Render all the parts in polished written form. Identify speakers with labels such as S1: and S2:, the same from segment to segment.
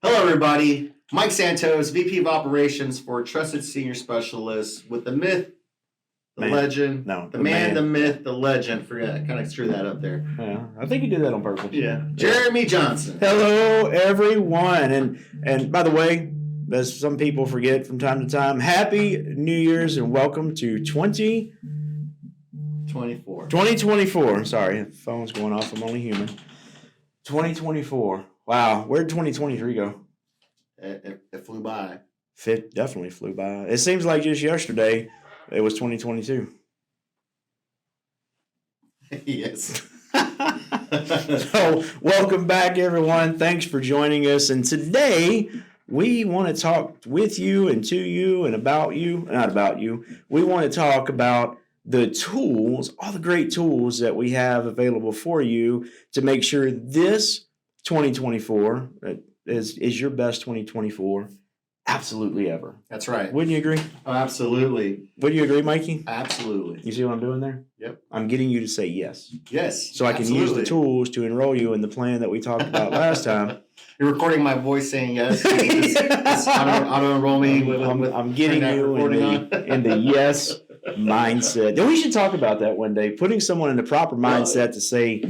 S1: Hello, everybody. Mike Santos, VP of Operations for Trusted Senior Specialist with the myth, the legend, the myth, the legend. Forget, I kind of threw that up there.
S2: Yeah, I think you did that on purpose.
S1: Yeah. Jeremy Johnson.
S2: Hello, everyone. And by the way, as some people forget from time to time, Happy New Year's and welcome to 2024. Sorry, the phone's going off. I'm only human. 2024. Wow, where'd 2023 go?
S1: It flew by.
S2: It definitely flew by. It seems like just yesterday it was 2022.
S1: Yes.
S2: So, welcome back, everyone. Thanks for joining us. And today, we want to talk with you and to you and about you. Not about you. We want to talk about the tools, all the great tools that we have available for you to make sure this 2024 is your best 2024 absolutely ever.
S1: That's right.
S2: Wouldn't you agree?
S1: Oh, absolutely.
S2: Would you agree, Mikey?
S1: Absolutely.
S2: You see what I'm doing there?
S1: Yep.
S2: I'm getting you to say yes.
S1: Yes.
S2: So I can use the tools to enroll you in the plan that we talked about last time.
S1: You're recording my voice saying yes. Auto enroll me.
S2: I'm getting you in the yes mindset. And we should talk about that one day. Putting someone in the proper mindset to say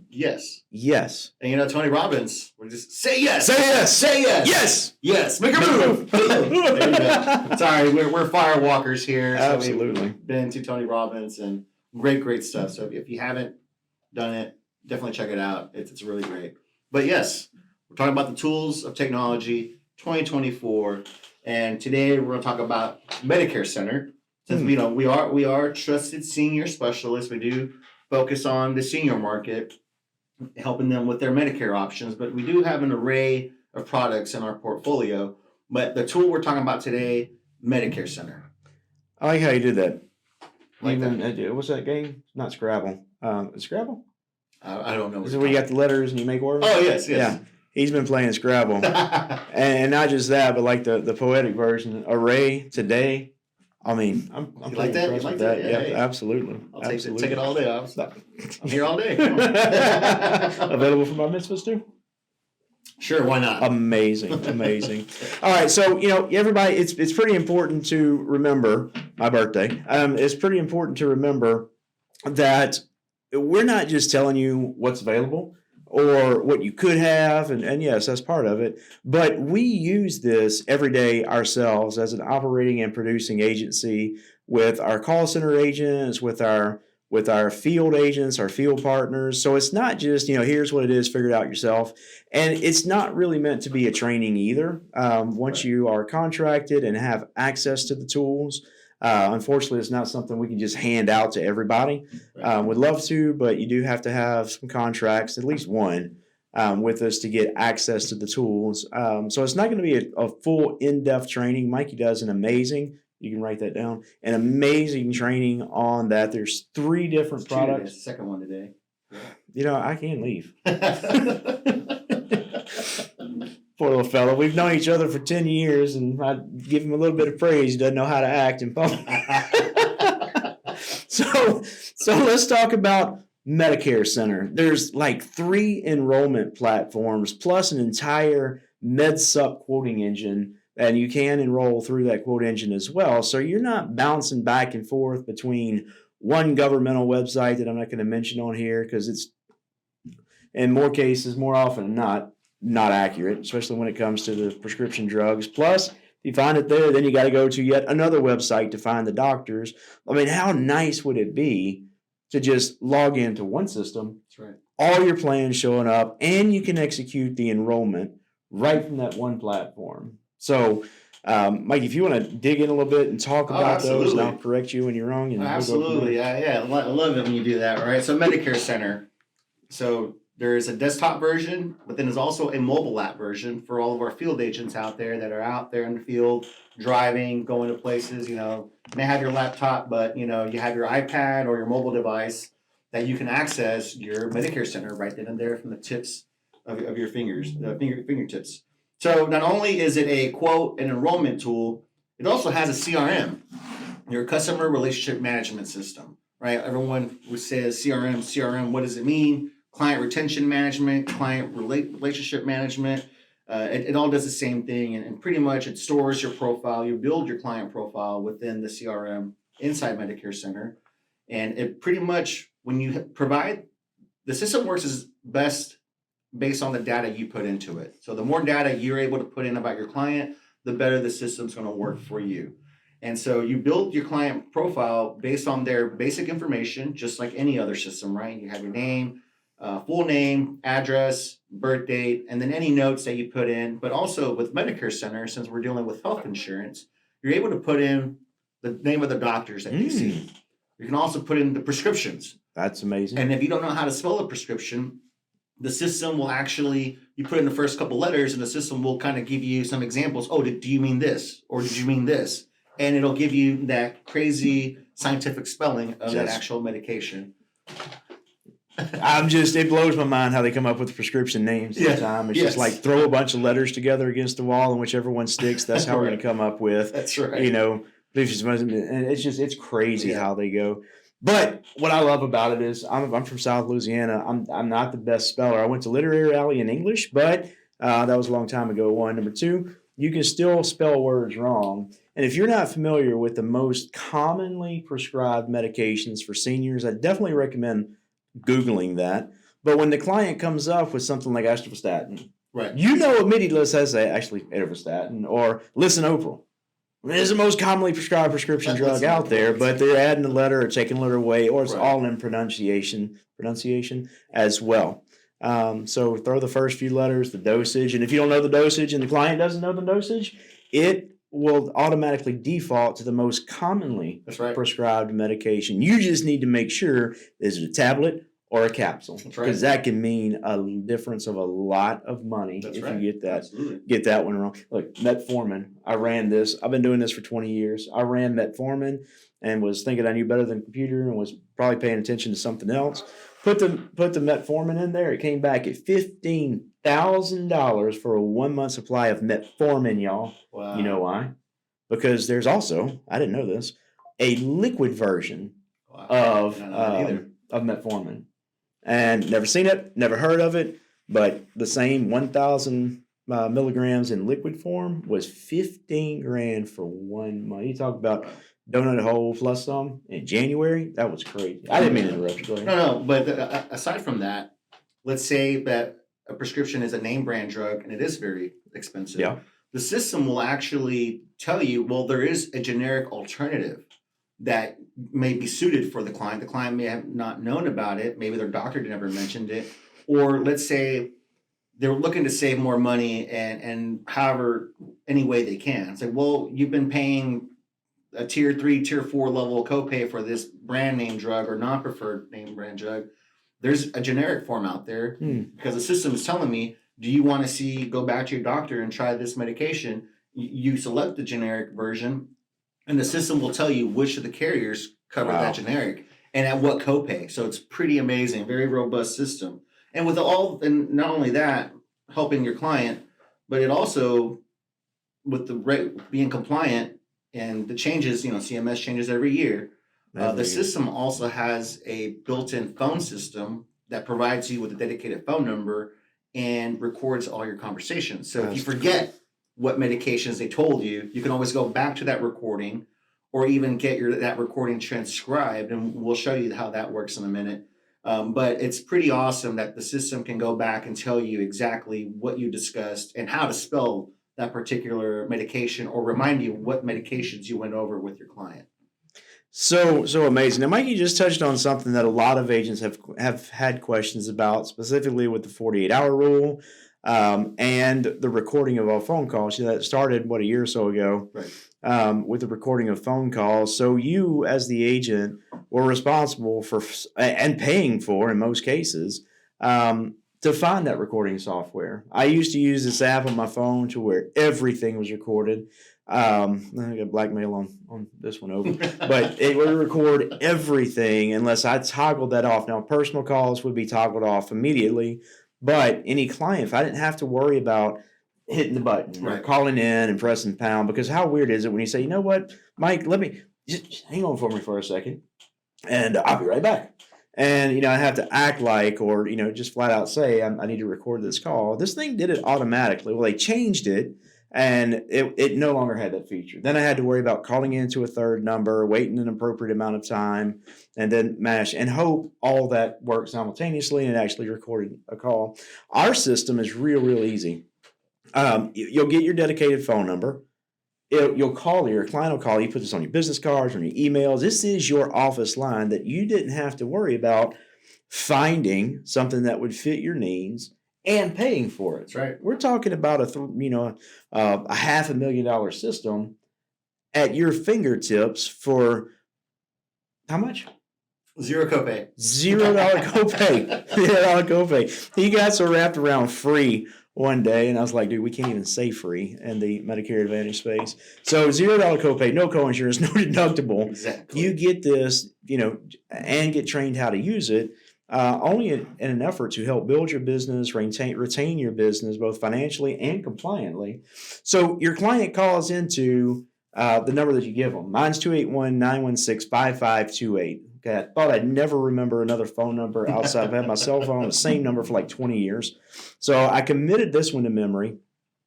S1: yes.
S2: Yes.
S1: And you know, Tony Robbins, we just say yes.
S2: Say yes.
S1: Say yes.
S2: Yes.
S1: Yes. Make a move. There you go. Sorry, we're fire walkers here. So
S2: Absolutely.
S1: We've been to Tony Robbins and great stuff. So if you haven't done it, definitely check it out. It's really great. But yes, we're talking about the tools of technology 2024. And today we're going to talk about Medicare Center. Since we are trusted senior specialists, we do focus on the senior market, helping them with their Medicare options, but we do have an array of products in our portfolio. But the tool we're talking about today, Medicare Center.
S2: I like how you did that.
S1: Like
S2: what's that game? Not Scrabble. Scrabble?
S1: I don't know.
S2: Is it where you got the letters and you make words?
S1: Oh, yes.
S2: Yeah. He's been playing Scrabble. and not just that, but like the poetic version, array today. I mean, I'm
S1: you like that? You like that?
S2: Yeah,
S1: hey.
S2: Absolutely.
S1: I'll take it all day. I'm here all day.
S2: Available for my mitzvahs too?
S1: Sure, why not?
S2: Amazing. All right, so everybody, it's pretty important to remember my birthday. It's pretty important to remember that we're not just telling you what's available or what you could have, and yes, that's part of it, but we use this every day ourselves as an operating and producing agency with our call center agents, with our field agents, our field partners. So it's not just, here's what it is, figure it out yourself. And it's not really meant to be a training either. Once you are contracted and have access to the tools, unfortunately, it's not something we can just hand out to everybody. Would love to, but you do have to have some contracts, at least one, with us to get access to the tools. So it's not going to be a full in-depth training. Mikey does an amazing, you can write that down, an amazing training on that. There's 3 different products.
S1: The second one today.
S2: I can't leave. Poor little fella. We've known each other for 10 years, and I give him a little bit of praise. He doesn't know how to act in public. So let's talk about Medicare Center. There's like 3 enrollment platforms plus an entire MedSup quoting engine, and you can enroll through that quote engine as well. So you're not bouncing back and forth between one governmental website that I'm not going to mention on here because it's, in more cases, more often than not accurate, especially when it comes to the prescription drugs. Plus, if you find it there, then you got to go to yet another website to find the doctors. I mean, how nice would it be to just log into one system,
S1: that's right,
S2: all your plans showing up, and you can execute the enrollment right from that one platform. So, Mike, if you want to dig in a little bit and talk about those, and I'll correct you when you're wrong. And
S1: absolutely. Yeah. I love it when you do that, right? So Medicare Center. So there's a desktop version, but then there's also a mobile app version for all of our field agents out there that are out there in the field, driving, going to places. You may have your laptop, but, you have your iPad or your mobile device that you can access your Medicare Center right then and there from the tips of your fingers, fingertips. So not only is it a quote and enrollment tool, it also has a CRM, your customer relationship management system, right? Everyone says CRM, what does it mean? Client retention management, client relationship management. It all does the same thing, and pretty much it stores your profile. You build your client profile within the CRM inside Medicare Center, and it pretty much when you provide the system works is best based on the data you put into it. So the more data you're able to put in about your client, the better the system's going to work for you. And so you build your client profile based on their basic information, just like any other system, right? You have your name, full name, address, birth date, and then any notes that you put in. But also with Medicare Center, since we're dealing with health insurance, you're able to put in the name of the doctors that you see. You can also put in the prescriptions.
S2: That's amazing.
S1: And if you don't know how to spell a prescription, the system will actually, you put in the first couple letters and the system will kind of give you some examples. Oh, do you mean this? Or did you mean this? And it'll give you that crazy scientific spelling of that actual medication.
S2: It blows my mind how they come up with prescription names sometimes. It's just like throw a bunch of letters together against the wall and whichever one sticks, that's how we're going to come up with.
S1: That's right.
S2: And it's crazy how they go. But what I love about it is I'm from South Louisiana. I'm not the best speller. I went to Literary Alley in English, but that was a long time ago. One. Number two, you can still spell words wrong. And if you're not familiar with the most commonly prescribed medications for seniors, I definitely recommend Googling that. But when the client comes up with something like atorvastatin,
S1: right,
S2: you know immediately it says actually atorvastatin or lisinopril. It's the most commonly prescribed prescription drug out there, but they're adding a letter or taking a letter away, or it's all in pronunciation as well. So throw the first few letters, the dosage, and if you don't know the dosage and the client doesn't know the dosage, it will automatically default to the most commonly prescribed medication. You just need to make sure, is it a tablet or a capsule? Because that can mean a difference of a lot of money if you get that one wrong. Look, metformin, I ran this. I've been doing this for 20 years. I ran metformin and was thinking I knew better than a computer and was probably paying attention to something else. Put the metformin in there. It came back at $15,000 for a 1 month supply of metformin, y'all.
S1: Wow.
S2: You know why? Because there's also, I didn't know this, a liquid version of metformin. And never seen it, never heard of it, but the same 1,000 milligrams in liquid form was $15,000 for 1 month. You talk about donut hole plus some in January. That was crazy. I didn't mean to interrupt you.
S1: No, but aside from that, let's say that a prescription is a name brand drug and it is very expensive.
S2: Yeah.
S1: The system will actually tell you, well, there is a generic alternative that may be suited for the client. The client may have not known about it. Maybe their doctor never mentioned it. Or let's say they're looking to save more money and however, any way they can. It's like, well, you've been paying a tier 3, tier 4 level copay for this brand name drug or non-preferred name brand drug. There's a generic form out there because the system is telling me, do you want to go back to your doctor and try this medication? You select the generic version and the system will tell you which of the carriers cover that generic and at what copay. So it's pretty amazing, very robust system. And and not only that, helping your client, but it also, with the rate being compliant and the changes, CMS changes every year. The system also has a built-in phone system that provides you with a dedicated phone number and records all your conversations. So if you forget what medications they told you, you can always go back to that recording or even get that recording transcribed, and we'll show you how that works in a minute. But it's pretty awesome that the system can go back and tell you exactly what you discussed and how to spell that particular medication or remind you what medications you went over with your client.
S2: So amazing. Now, Mike, you just touched on something that a lot of agents have had questions about, specifically with the 48-hour rule and the recording of all phone calls. That started, a year or so ago, with the recording of phone calls. So you, as the agent, were responsible for and paying for, in most cases, to find that recording software. I used to use this app on my phone to where everything was recorded. I got blackmail on this one over, but it would record everything unless I toggled that off. Now, personal calls would be toggled off immediately, but any client, if I didn't have to worry about hitting the button or calling in and pressing pound, because how weird is it when you say, you know what, Mike, let me just hang on for me for a second and I'll be right back. And, I have to act like, or, just flat out say, I need to record this call. This thing did it automatically. Well, they changed it, and it no longer had that feature. Then I had to worry about calling into a third number, waiting an appropriate amount of time, and then mash and hope all that worked simultaneously and actually recorded a call. Our system is real easy. You'll get your dedicated phone number. You'll call your client will call you, put this on your business cards, on your emails. This is your office line that you didn't have to worry about finding something that would fit your needs and paying for it.
S1: That's right.
S2: We're talking about a $500,000 system at your fingertips for how much?
S1: Zero copay.
S2: $0 copay. $0 copay. He got so wrapped around free one day, and I was like, dude, we can't even say free in the Medicare Advantage space. So $0 copay, no co-insurance, no deductible.
S1: Exactly.
S2: You get this, and get trained how to use it, only in an effort to help build your business, retain your business, both financially and compliantly. So your client calls into the number that you give them. Mine's 281-916-5528. Okay, I thought I'd never remember another phone number outside. I've had my cell phone, the same number for like 20 years. So I committed this one to memory.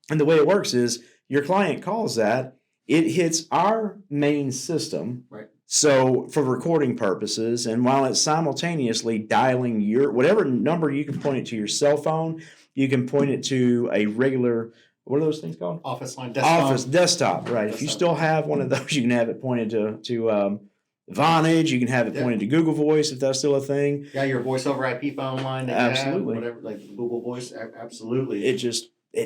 S2: And the way it works is your client calls that, it hits our main system.
S1: Right.
S2: So for recording purposes, and while it's simultaneously dialing your, whatever number you can point it to your cell phone, you can point it to a regular, what are those things called?
S1: Office line, desktop.
S2: Office, desktop, right. If you still have one of those, you can have it pointed to Vonage, you can have it pointed to Google Voice if that's still a thing.
S1: Yeah, your voice over IP phone line. That
S2: Absolutely.
S1: You have, whatever, like Google Voice. Absolutely.
S2: It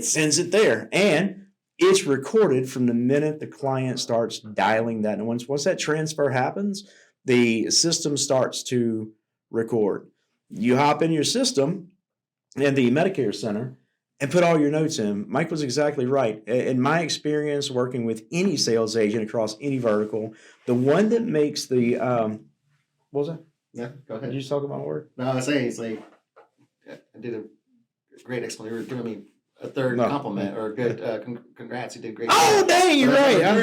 S2: sends it there, and it's recorded from the minute the client starts dialing that. And once that transfer happens, the system starts to record. You hop in your system in the Medicare Center and put all your notes in. Mike was exactly right. In my experience working with any sales agent across any vertical, the one that makes the what was that?
S1: Yeah, go ahead.
S2: Did you just talk about my word?
S1: No, I was saying, it's like, I did a great explanation. You were giving me a third compliment or a good congrats. You did great.
S2: Oh, dang, you're right.
S1: I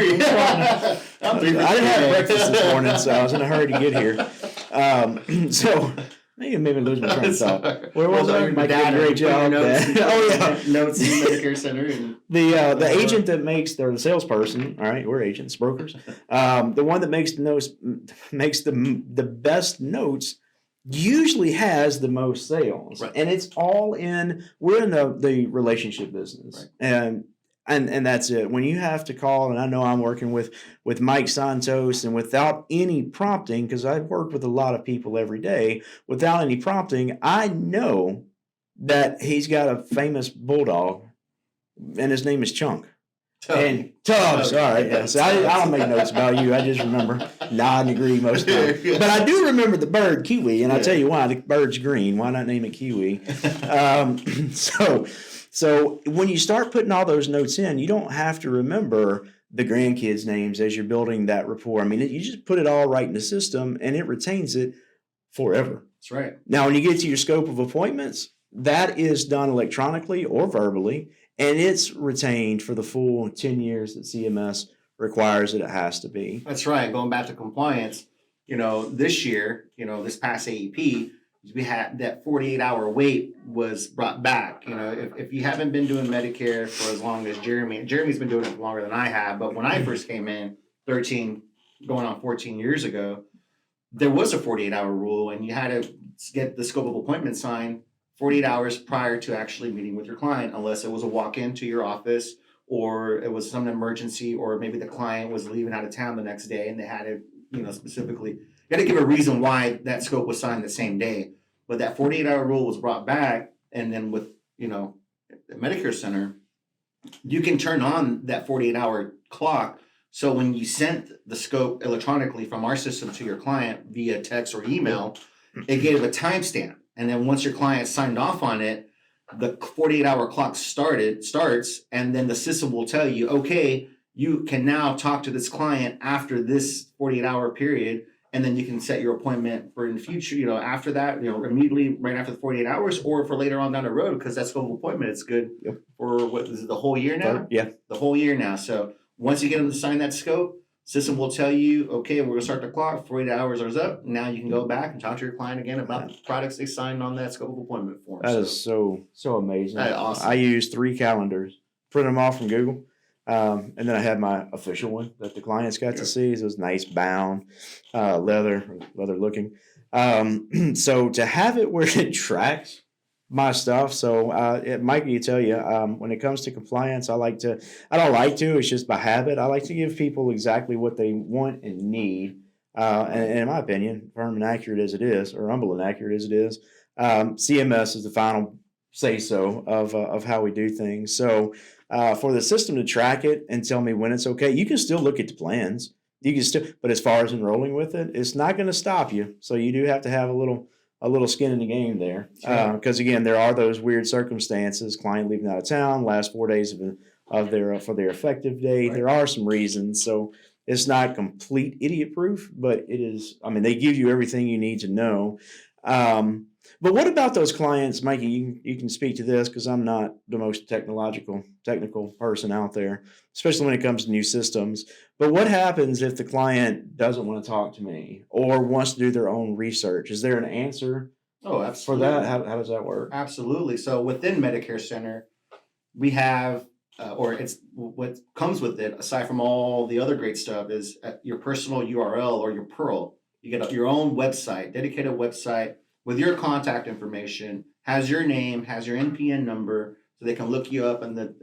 S2: didn't have breakfast this morning, so I was in a hurry to get here. So maybe it made me lose my train of thought. Where was I? Mike did a great job.
S1: Notes,
S2: Oh yeah,
S1: notes in the Medicare Center. And
S2: the agent that makes, or the salesperson. All right, we're agents, brokers. The one that makes the notes, makes the best notes, usually has the most sales,
S1: right.
S2: And it's all in. We're in the relationship business,
S1: right.
S2: And that's it. When you have to call, and I know I'm working with Mike Santos, and without any prompting, because I've worked with a lot of people every day, without any prompting, I know that he's got a famous bulldog, and his name is Chunk. And Tubbs, all right. Yeah. So I don't make notes about you. I just remember nod and agree most of the time. But I do remember the bird Kiwi, and I'll tell you why. The bird's green. Why not name it Kiwi? So when you start putting all those notes in, you don't have to remember the grandkids' names as you're building that rapport. I mean, you just put it all right in the system, and it retains it forever.
S1: That's right.
S2: Now, when you get to your scope of appointments, that is done electronically or verbally, and it's retained for the full 10 years that CMS requires that it has to be.
S1: That's right. Going back to compliance, this year, this past AEP, we had that 48-hour wait was brought back. If you haven't been doing Medicare for as long as Jeremy's been doing it longer than I have, but when I first came in 13, going on 14 years ago, there was a 48-hour rule, and you had to get the scope of appointment signed 48 hours prior to actually meeting with your client, unless it was a walk-in to your office, or it was some emergency, or maybe the client was leaving out of town the next day and they had to, specifically, you had to give a reason why that scope was signed the same day. But that 48-hour rule was brought back, and then with, the Medicare Center, you can turn on that 48-hour clock. So when you sent the scope electronically from our system to your client via text or email, it gave a timestamp. And then once your client signed off on it, the 48-hour clock starts, and then the system will tell you, okay, you can now talk to this client after this 48-hour period, and then you can set your appointment for in the future, after that, immediately right after the 48 hours, or for later on down the road, because that scope of appointment is good for what is it, the whole year now?
S2: Yeah.
S1: The whole year now. So once you get them to sign that scope, System will tell you, okay, we're gonna start the clock. 48 hours is up. Now you can go back and talk to your client again about the products they signed on that scope of appointment form.
S2: That is so amazing.
S1: That's awesome.
S2: I use 3 calendars, print them off from Google, and then I had my official one that the clients got to see. So it was nice bound, leather looking. So to have it where it tracks my stuff. So Mikey, you tell you, when it comes to compliance, I don't like to, it's just by habit. I like to give people exactly what they want and need. And in my opinion, firm and accurate as it is, or humble and accurate as it is, CMS is the final say so of how we do things. So for the system to track it and tell me when it's okay, you can still look at the plans. You can still, but as far as enrolling with it, it's not going to stop you. So you do have to have a little skin in the game there, because again, there are those weird circumstances. Client leaving out of town, last 4 days of their for their effective date. Right. There are some reasons, so it's not complete idiot proof, but it is. I mean, they give you everything you need to know. But what about those clients, Mikey? You can speak to this because I'm not the most technical person out there, especially when it comes to new systems. But what happens if the client doesn't want to talk to me or wants to do their own research? Is there an answer for that? How does that work?
S1: Absolutely. So within Medicare Center, we have, or it's what comes with it, aside from all the other great stuff, is your personal URL or your Pearl. You get your own website, dedicated website with your contact information, has your name, has your NPN number, so they can look you up in the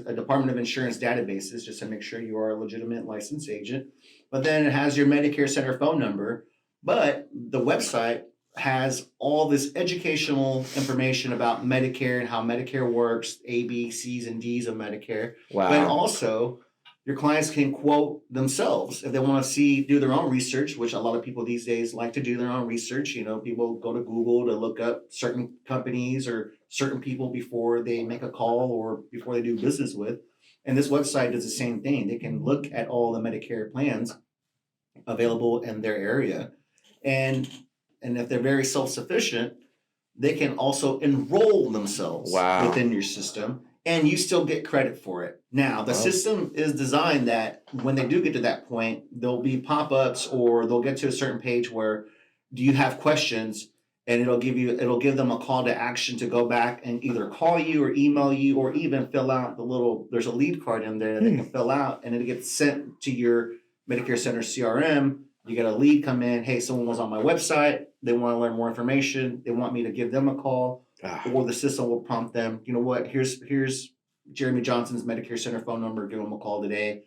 S1: a Department of Insurance databases just to make sure you are a legitimate licensed agent. But then it has your Medicare Center phone number. But the website has all this educational information about Medicare and how Medicare works, A, B, C's, and D's of Medicare.
S2: Wow.
S1: But also, your clients can quote themselves if they want to do their own research, which a lot of people these days like to do their own research. People go to Google to look up certain companies or certain people before they make a call or before they do business with. And this website does the same thing. They can look at all the Medicare plans available in their area. And if they're very self-sufficient, they can also enroll themselves within your system. And you still get credit for it. Now, the system is designed that when they do get to that point, there'll be pop-ups or they'll get to a certain page where, do you have questions? And it'll give them a call to action to go back and either call you or email you or even fill out there's a lead card in there that they can fill out, and it gets sent to your Medicare Center CRM. You get a lead come in, hey, someone was on my website, they want to learn more information, they want me to give them a call. Or the system will prompt them, you know what, here's Jeremy Johnson's Medicare Center phone number, give him a call today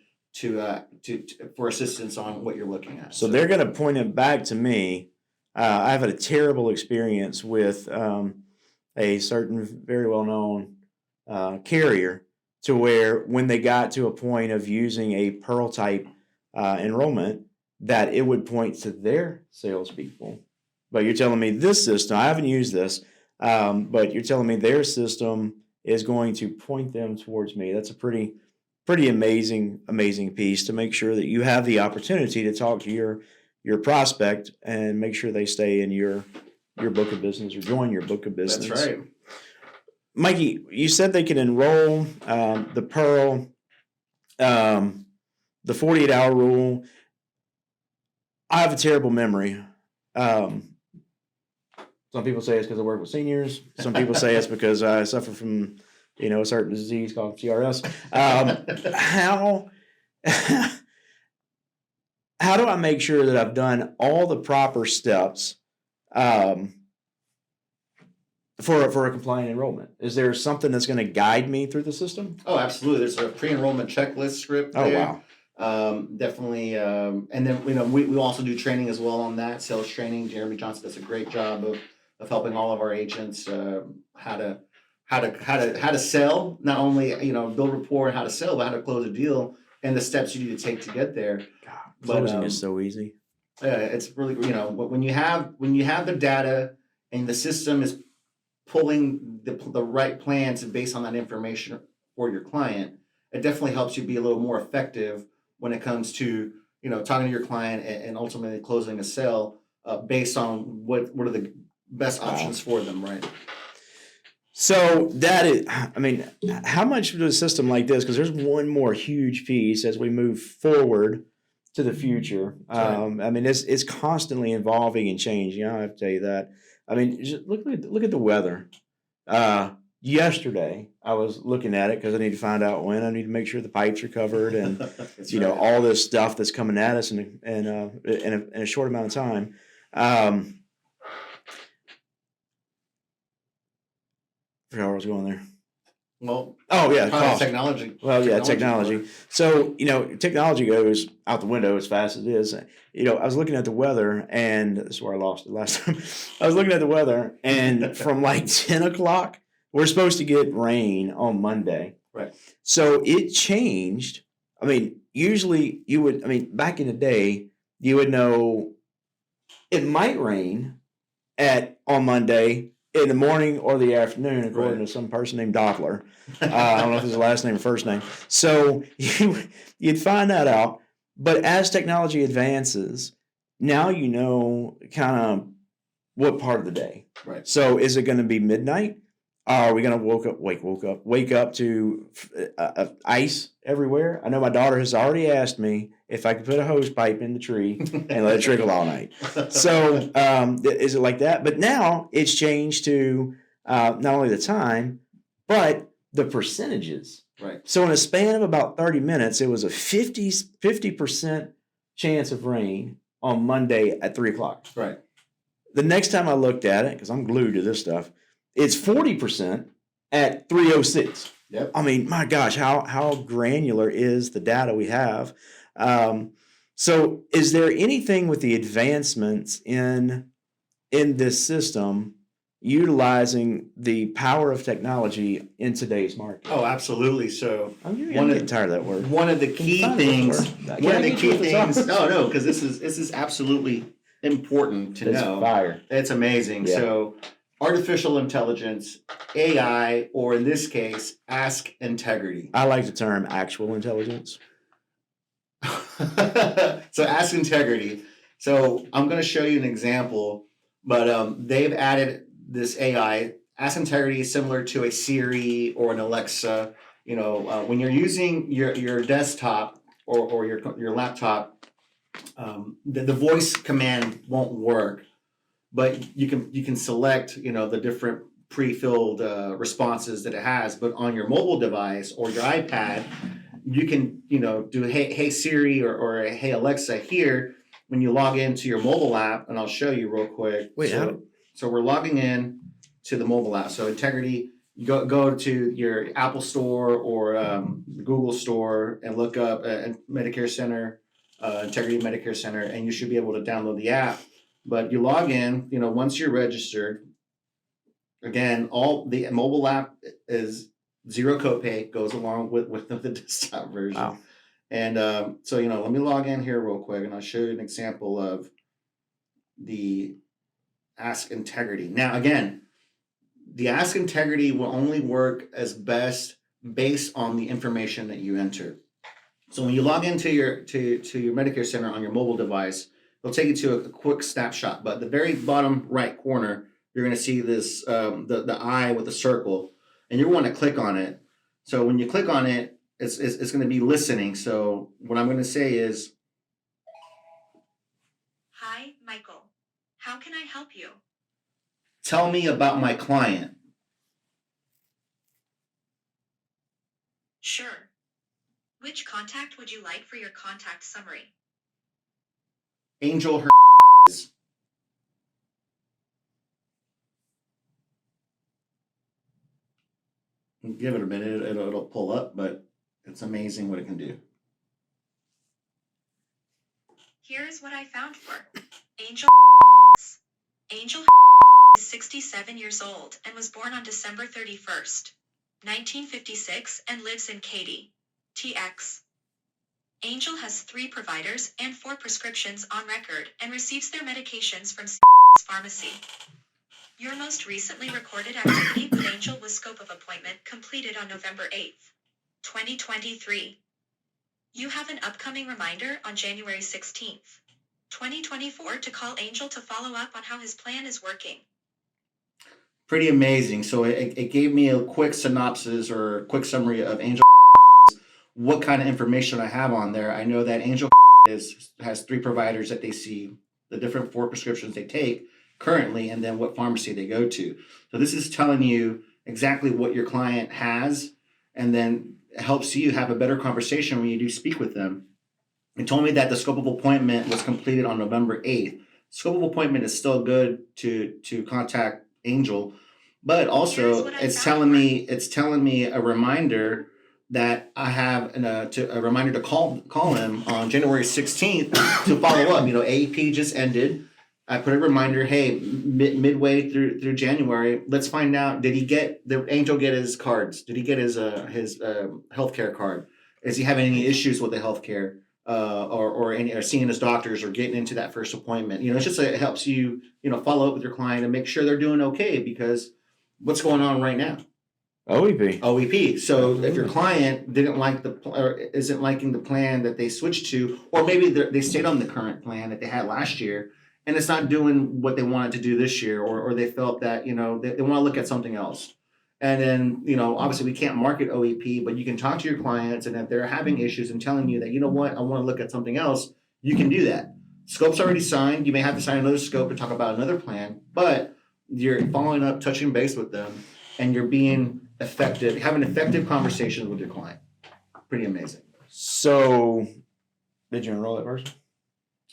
S1: for assistance on what you're looking at.
S2: So they're going to point it back to me. I've had a terrible experience with a certain very well-known carrier, to where when they got to a point of using a Pearl type enrollment, that it would point to their salespeople. But you're telling me this system, I haven't used this, but you're telling me their system is going to point them towards me. That's a pretty amazing piece to make sure that you have the opportunity to talk to your prospect and make sure they stay in your book of business or join your book of business.
S1: That's right.
S2: Mikey, you said they can enroll the Pearl, the 48-hour rule. I have a terrible memory. Some people say it's because I work with seniors. Some people say it's because I suffer from, a certain disease called CRS. How do I make sure that I've done all the proper steps for a compliant enrollment? Is there something that's going to guide me through the system?
S1: Oh, absolutely. There's a pre-enrollment checklist script there.
S2: Oh, wow.
S1: Definitely. And then, we also do training as well on that, sales training. Jeremy Johnson does a great job of helping all of our agents how to sell, not only build rapport and how to sell, but how to close a deal and the steps you need to take to get there.
S2: God, closing is so easy.
S1: Yeah, it's really when you have the data and the system is pulling the right plans based on that information for your client, it definitely helps you be a little more effective when it comes to talking to your client and ultimately closing a sale based on what are the best options for them, right?
S2: So that is, how much of a system like this, because there's one more huge piece as we move forward to the future.
S1: Right.
S2: I mean, it's constantly evolving and changing. I have to tell you that. I mean, just look at the weather. Yesterday, I was looking at it because I need to find out when. I need to make sure the pipes are covered and
S1: That's
S2: you know
S1: right.
S2: all this stuff that's coming at us in a short amount of time. Forgot where I was going there.
S1: Well,
S2: Oh yeah,
S1: probably
S2: cost.
S1: technology.
S2: Well, yeah, technology. So, technology goes out the window as fast as it is. I was looking at the weather, and this is where I lost it last time. I was looking at the weather, and from like 10 o'clock, we're supposed to get rain on Monday.
S1: Right.
S2: So it changed. I mean, usually back in the day, you would know it might rain on Monday in the morning or the afternoon, according to some person named Doppler. I don't know if it's his last name or first name. So you'd find that out. But as technology advances, now you know kind of what part of the day.
S1: Right.
S2: So is it going to be midnight? Are we going to wake up to ice everywhere? I know my daughter has already asked me if I could put a hose pipe in the tree and let it trickle all night. So is it like that? But now it's changed to not only the time, but the percentages.
S1: Right.
S2: So in a span of about 30 minutes, it was a 50% chance of rain on Monday at 3 o'clock.
S1: Right.
S2: The next time I looked at it, because I'm glued to this stuff, it's 40% at 3:06.
S1: Yep.
S2: I mean, my gosh, how granular is the data we have? So is there anything with the advancements in this system utilizing the power of technology in today's market?
S1: Oh, absolutely. So
S2: I'm getting tired of that word.
S1: One of the key things. No, because this is absolutely important to know.
S2: Fire.
S1: It's amazing.
S2: Yeah.
S1: So, artificial intelligence, AI, or in this case, Ask Integrity.
S2: I like the term actual intelligence.
S1: So, Ask Integrity. So, I'm going to show you an example, but they've added this AI. Ask Integrity is similar to a Siri or an Alexa. When you're using your desktop or your laptop, the voice command won't work, but you can select the different pre-filled responses that it has. But on your mobile device or your iPad, you can do hey Siri or hey Alexa here when you log into your mobile app, and I'll show you real quick. So we're logging in to the mobile app. So Integrity, you go to your Apple Store or Google Store and look up Medicare Center. Integrity Medicare Center, and you should be able to download the app. But you log in, once you're registered, again, all the mobile app is zero copay, goes along with the desktop version.
S2: Wow.
S1: And so, let me log in here real quick, and I'll show you an example of the Ask Integrity. Now, again, the Ask Integrity will only work as best based on the information that you enter. So when you log into your Medicare Center on your mobile device, it'll take you to a quick snapshot. But at the very bottom right corner, you're going to see this the eye with the circle, and you want to click on it. So when you click on it, it's going to be listening. So what I'm going to say is,
S3: "Hi, Michael. How can I help you?"
S1: "Tell me about my client."
S3: "Sure. Which contact would you like for your contact summary?"
S1: "Angel her." Give it a minute, it'll pull up, but it's amazing what it can do.
S3: "Here is what I found for Angel. Angel is 67 years old and was born on December 31st, 1956 and lives in Katy, TX. Angel has 3 providers and 4 prescriptions on record and receives their medications from pharmacy. Your most recently recorded activity with Angel was scope of appointment completed on November 8th, 2023. You have an upcoming reminder on January 16th, 2024 to call Angel to follow up on how his plan is working."
S1: Pretty amazing. So it gave me a quick synopsis or a quick summary of Angel, what kind of information I have on there. I know that Angel has 3 providers that they see, the different 4 prescriptions they take currently, and then what pharmacy they go to. So this is telling you exactly what your client has, and then it helps you have a better conversation when you do speak with them. It told me that the scope of appointment was completed on November 8th. Scope of appointment is still good to contact Angel, but also it's telling me a reminder that I have a reminder to call him on January 16th to follow up. AEP just ended. I put a reminder, hey, midway through January, let's find out, did Angel get his cards? Did he get his healthcare card? Is he having any issues with the healthcare or seeing his doctors or getting into that first appointment? It's just it helps you, follow up with your client and make sure they're doing okay, because what's going on right now? OEP. So if your client didn't like or isn't liking the plan that they switched to, or maybe they stayed on the current plan that they had last year, and it's not doing what they wanted to do this year, or they felt that, they want to look at something else. And then, obviously we can't market OEP, but you can talk to your clients, and if they're having issues and telling you that, I want to look at something else, you can do that. Scope's already signed. You may have to sign another scope to talk about another plan, but you're following up, touching base with them, and you're being effective, having effective conversations with your client. Pretty amazing.
S2: So, did you enroll that person?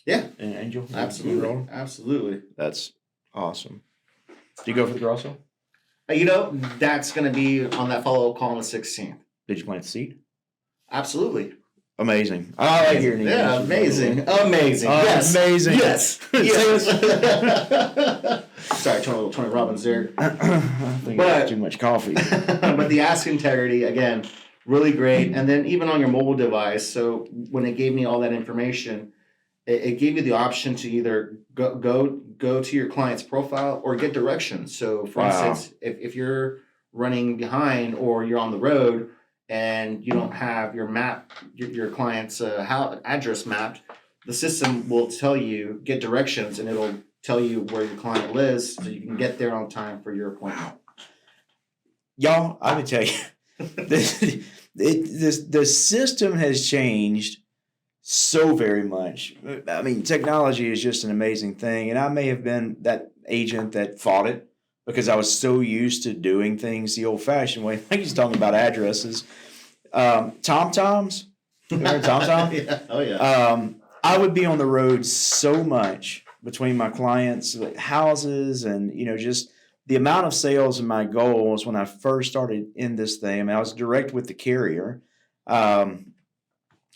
S1: Yeah.
S2: And Angel?
S1: Absolutely. Absolutely.
S2: That's awesome. Do you go for the garage sale?
S1: That's going to be on that follow-up call on the 16th.
S2: Did you plant the seed?
S1: Absolutely.
S2: Amazing. I like hearing it.
S1: Yeah, amazing. Amazing. Yes.
S2: Amazing.
S1: Yes. Sorry, Tony Robbins there.
S2: I think I had too much coffee.
S1: But the Ask Integrity, again, really great. And then even on your mobile device, so when it gave me all that information, it gave you the option to either go to your client's profile or get directions. So, for instance, if you're running behind or you're on the road and you don't have your map, your client's address mapped, the system will tell you, get directions, and it'll tell you where your client lives so you can get there on time for your appointment.
S2: Y'all, I would tell you, the system has changed so very much. I mean, technology is just an amazing thing. And I may have been that agent that fought it because I was so used to doing things the old-fashioned way. Like he's talking about addresses. TomToms. Remember TomTom?
S1: Yeah. Oh, yeah.
S2: I would be on the road so much between my clients, like houses, and, just the amount of sales and my goals when I first started in this thing. I mean, I was direct with the carrier.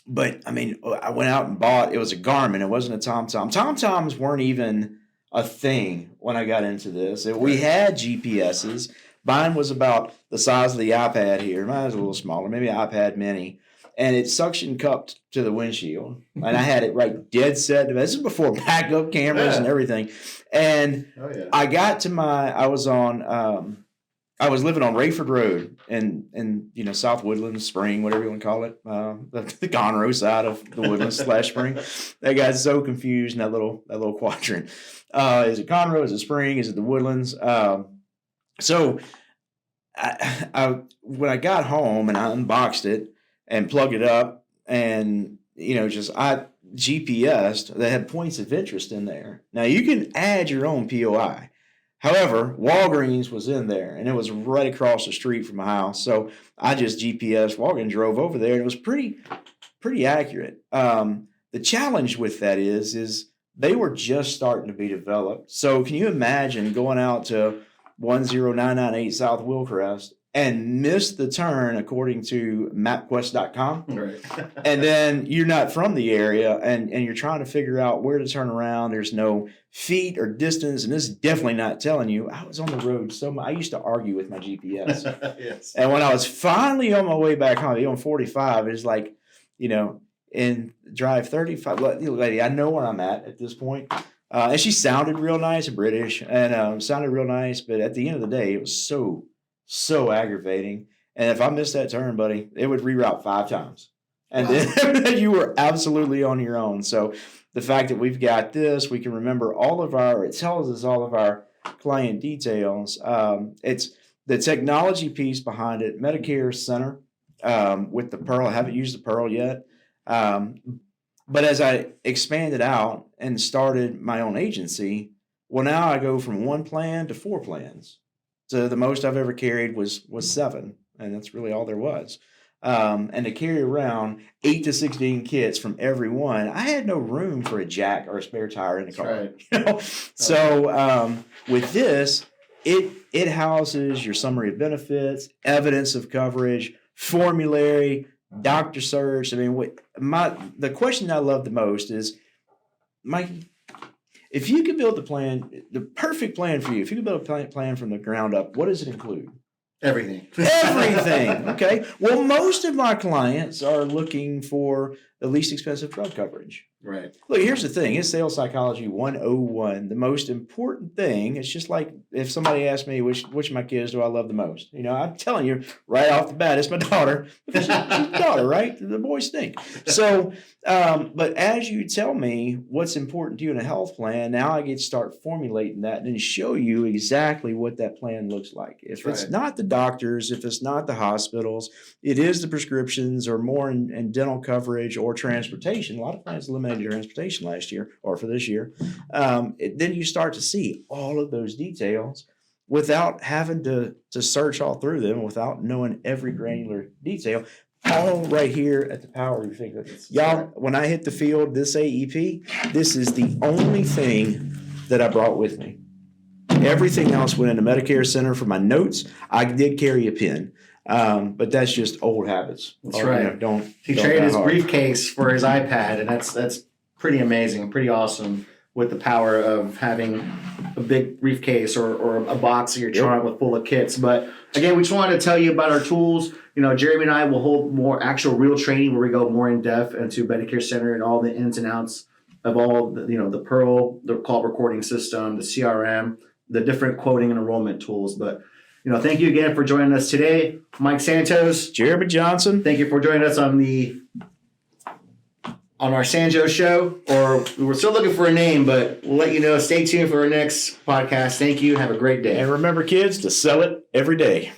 S2: But I mean, I went out and bought, it was a Garmin. It wasn't a TomTom. TomToms weren't even a thing when I got into this. We had GPSs. Mine was about the size of the iPad here. Mine was a little smaller, maybe an iPad mini. And it suction cupped to the windshield. And I had it right dead set. This is before backup cameras and everything. And I got to I was living on Rayford Road in South Woodlands, Spring, whatever you want to call it, the Conroe side of the Woodlands / Spring. That got so confused in that little quadrant. Is it Conroe? Is it Spring? Is it the Woodlands? So when I got home and I unboxed it and plugged it up, and I GPSed, they had points of interest in there. Now you can add your own POI. However, Walgreens was in there, and it was right across the street from my house. So I just GPS Walgreens, drove over there, and it was pretty accurate. The challenge with that is they were just starting to be developed. So can you imagine going out to 10998 South Willcrest and miss the turn according to MapQuest.com?
S1: Right.
S2: And then you're not from the area, and you're trying to figure out where to turn around. There's no feet or distance, and this is definitely not telling you. I was on the road so much. I used to argue with my GPS.
S1: Yes.
S2: And when I was finally on my way back home, on 45, it's like, in drive 35, lady, I know where I'm at this point. And she sounded real nice, British, and sounded real nice. But at the end of the day, it was so aggravating. And if I missed that turn, buddy, it would reroute 5 times. And then you were absolutely on your own. So the fact that we've got this, we can remember it tells us all of our client details. It's the technology piece behind it. Medicare Center with the Pearl. I haven't used the Pearl yet. But as I expanded out and started my own agency, well, now I go from 1 plan to 4 plans. So the most I've ever carried was 7, and that's really all there was. And to carry around 8 to 16 kits from every one, I had no room for a jack or a spare tire in the car.
S1: Right.
S2: You know? So with this, it houses your summary of benefits, evidence of coverage, formulary, doctor search. I mean, the question I love the most is, Mikey, if you could build the perfect plan for you, if you could build a plan from the ground up, what does it include?
S1: Everything.
S2: Everything. Okay. Well, most of my clients are looking for the least expensive drug coverage.
S1: Right.
S2: Look, here's the thing. It's Sales Psychology 101. The most important thing, it's just like if somebody asked me which of my kids do I love the most. You know, I'm telling you right off the bat, it's my daughter. Because she's my daughter, right? The boys stink. So, but as you tell me what's important to you in a health plan, now I get to start formulating that and then show you exactly what that plan looks like. If it's not the doctors, if it's not the hospitals, it is the prescriptions or more in dental coverage or transportation. A lot of plans eliminated transportation last year or for this year. Then you start to see all of those details without having to search all through them, without knowing every granular detail, all right here at the power of your finger. Y'all, when I hit the field, this AEP, this is the only thing that I brought with me. Everything else went into Medicare Center for my notes. I did carry a pen. But that's just old habits.
S1: That's right. He traded his briefcase for his iPad, and that's pretty amazing, pretty awesome with the power of having a big briefcase or a box of your trunk with full of kits. But again, we just wanted to tell you about our tools. You know, Jeremy and I will hold more actual real training where we go more in depth into Medicare Center and all the ins and outs of all the, the Pearl, the call recording system, the CRM, the different quoting and enrollment tools. But thank you again for joining us today. Mike Santos.
S2: Jeremy Johnson.
S1: Thank you for joining us on our Sanjo show. Or we're still looking for a name, but we'll let you know. Stay tuned for our next podcast. Thank you. Have a great day.
S2: And remember, kids, to sell it every day.